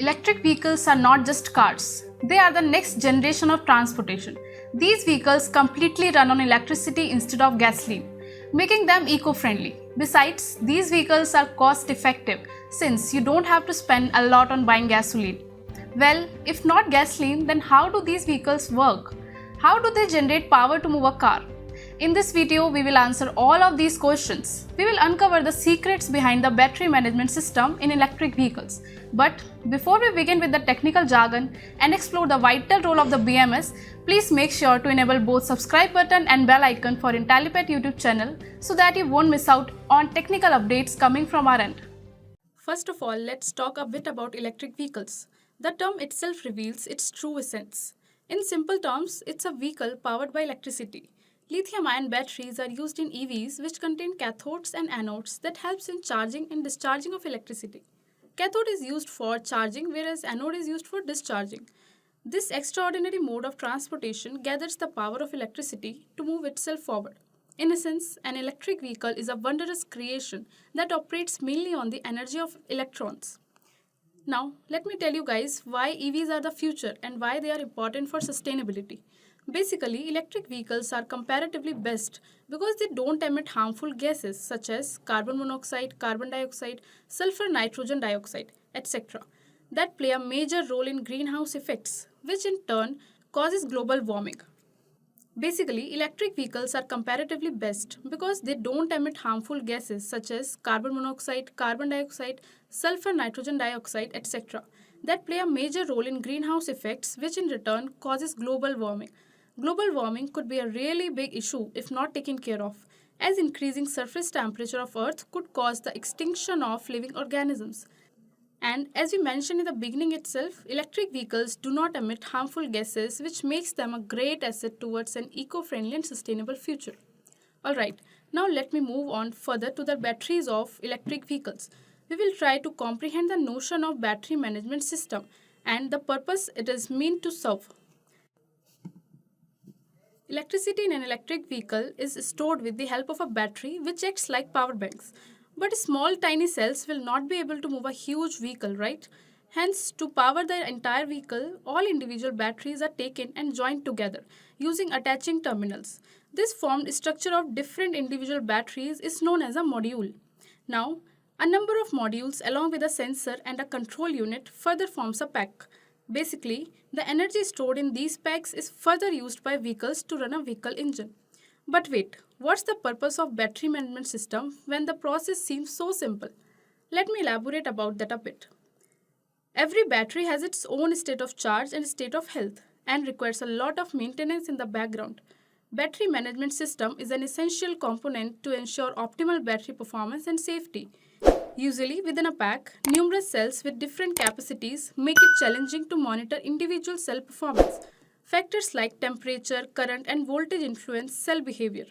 Electric vehicles are not just cars, they are the next generation of transportation. These vehicles completely run on electricity instead of gasoline, making them eco friendly. Besides, these vehicles are cost effective since you don't have to spend a lot on buying gasoline. Well, if not gasoline, then how do these vehicles work? How do they generate power to move a car? In this video, we will answer all of these questions. We will uncover the secrets behind the battery management system in electric vehicles. But before we begin with the technical jargon and explore the vital role of the BMS, please make sure to enable both subscribe button and bell icon for Intellipaat YouTube channel so that you won't miss out on technical updates coming from our end. First of all, let's talk a bit about electric vehicles. The term itself reveals its true essence. In simple terms, it's a vehicle powered by electricity. Lithium-ion batteries are used in EVs which contain cathodes and anodes that helps in charging and discharging of electricity. Cathode is used for charging whereas anode is used for discharging. This extraordinary mode of transportation gathers the power of electricity to move itself forward. In essence, an electric vehicle is a wondrous creation that operates mainly on the energy of electrons. Now, let me tell you guys why EVs are the future and why they are important for sustainability. Basically, electric vehicles are comparatively best because they don't emit harmful gases such as carbon monoxide, carbon dioxide, sulfur nitrogen dioxide, etc. that play a major role in greenhouse effects, which in turn causes global warming. Basically, electric vehicles are comparatively best because they don't emit harmful gases such as carbon monoxide, carbon dioxide, sulfur nitrogen dioxide, etc. that play a major role in greenhouse effects, which in return causes global warming. Global warming could be a really big issue if not taken care of, as increasing surface temperature of Earth could cause the extinction of living organisms. And as we mentioned in the beginning itself, electric vehicles do not emit harmful gases, which makes them a great asset towards an eco-friendly and sustainable future. Alright, now let me move on further to the batteries of electric vehicles. We will try to comprehend the notion of battery management system and the purpose it is meant to serve. Electricity in an electric vehicle is stored with the help of a battery which acts like power banks. But small tiny cells will not be able to move a huge vehicle, right? Hence, to power the entire vehicle, all individual batteries are taken and joined together using attaching terminals. This formed structure of different individual batteries is known as a module. Now, a number of modules along with a sensor and a control unit further forms a pack. Basically, the energy stored in these packs is further used by vehicles to run a vehicle engine. But wait, what's the purpose of battery management system when the process seems so simple? Let me elaborate about that a bit. Every battery has its own state of charge and state of health and requires a lot of maintenance in the background. Battery management system is an essential component to ensure optimal battery performance and safety. Usually within a pack, numerous cells with different capacities make it challenging to monitor individual cell performance. Factors like temperature, current and voltage influence cell behavior.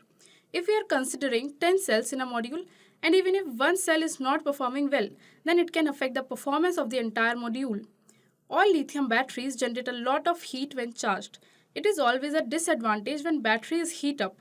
If we are considering 10 cells in a module, and even if one cell is not performing well, then it can affect the performance of the entire module. All lithium batteries generate a lot of heat when charged. It is always a disadvantage when batteries heat up.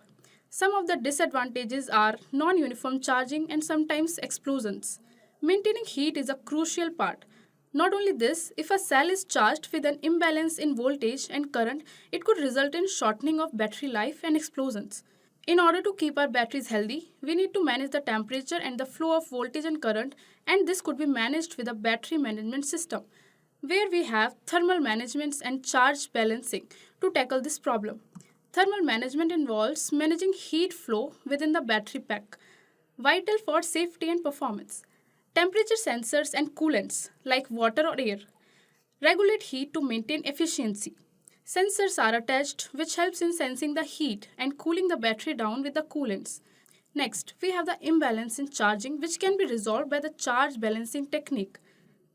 Some of the disadvantages are non-uniform charging and sometimes explosions. Maintaining heat is a crucial part. Not only this, if a cell is charged with an imbalance in voltage and current, it could result in shortening of battery life and explosions. In order to keep our batteries healthy, we need to manage the temperature and the flow of voltage and current, and this could be managed with a battery management system, where we have thermal management and charge balancing to tackle this problem. Thermal management involves managing heat flow within the battery pack, vital for safety and performance. Temperature sensors and coolants, like water or air, regulate heat to maintain efficiency. Sensors are attached, which helps in sensing the heat and cooling the battery down with the coolants. Next, we have the imbalance in charging, which can be resolved by the charge balancing technique.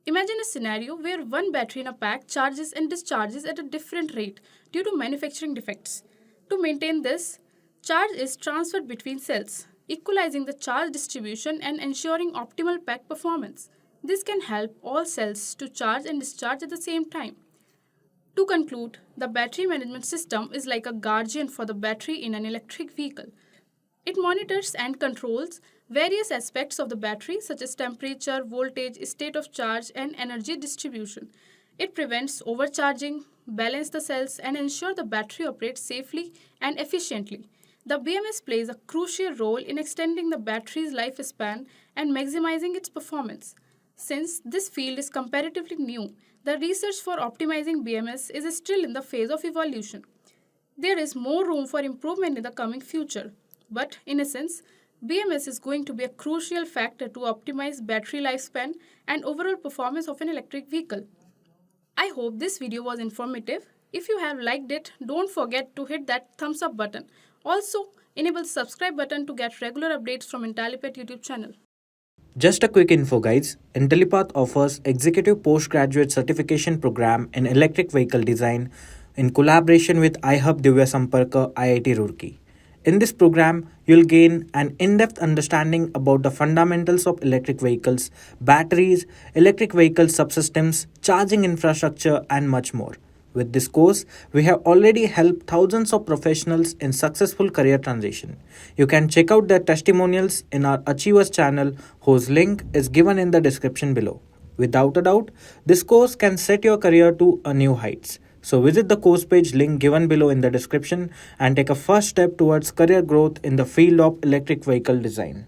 Imagine a scenario where one battery in a pack charges and discharges at a different rate due to manufacturing defects. To maintain this, charge is transferred between cells, equalizing the charge distribution and ensuring optimal pack performance. This can help all cells to charge and discharge at the same time. To conclude, the battery management system is like a guardian for the battery in an electric vehicle. It monitors and controls various aspects of the battery, such as temperature, voltage, state of charge, and energy distribution. It prevents overcharging, balance the cells, and ensure the battery operates safely and efficiently. The BMS plays a crucial role in extending the battery's lifespan and maximizing its performance. Since this field is comparatively new, the research for optimizing BMS is still in the phase of evolution. There is more room for improvement in the coming future, but in essence, BMS is going to be a crucial factor to optimize battery lifespan and overall performance of an electric vehicle. I hope this video was informative. If you have liked it, don't forget to hit that thumbs up button. Also, enable the subscribe button to get regular updates from Intellipaat YouTube channel. Just a quick info guys, Intellipaat offers executive postgraduate certification program in electric vehicle design in collaboration with iHub Divya Samparka IIT Roorkee. In this program, you'll gain an in-depth understanding about the fundamentals of electric vehicles, batteries, electric vehicle subsystems, charging infrastructure and much more. With this course, we have already helped thousands of professionals in successful career transition. You can check out their testimonials in our Achievers channel, whose link is given in the description below. Without a doubt, this course can set your career to a new heights. So visit the course page link given below in the description and take a first step towards career growth in the field of electric vehicle design.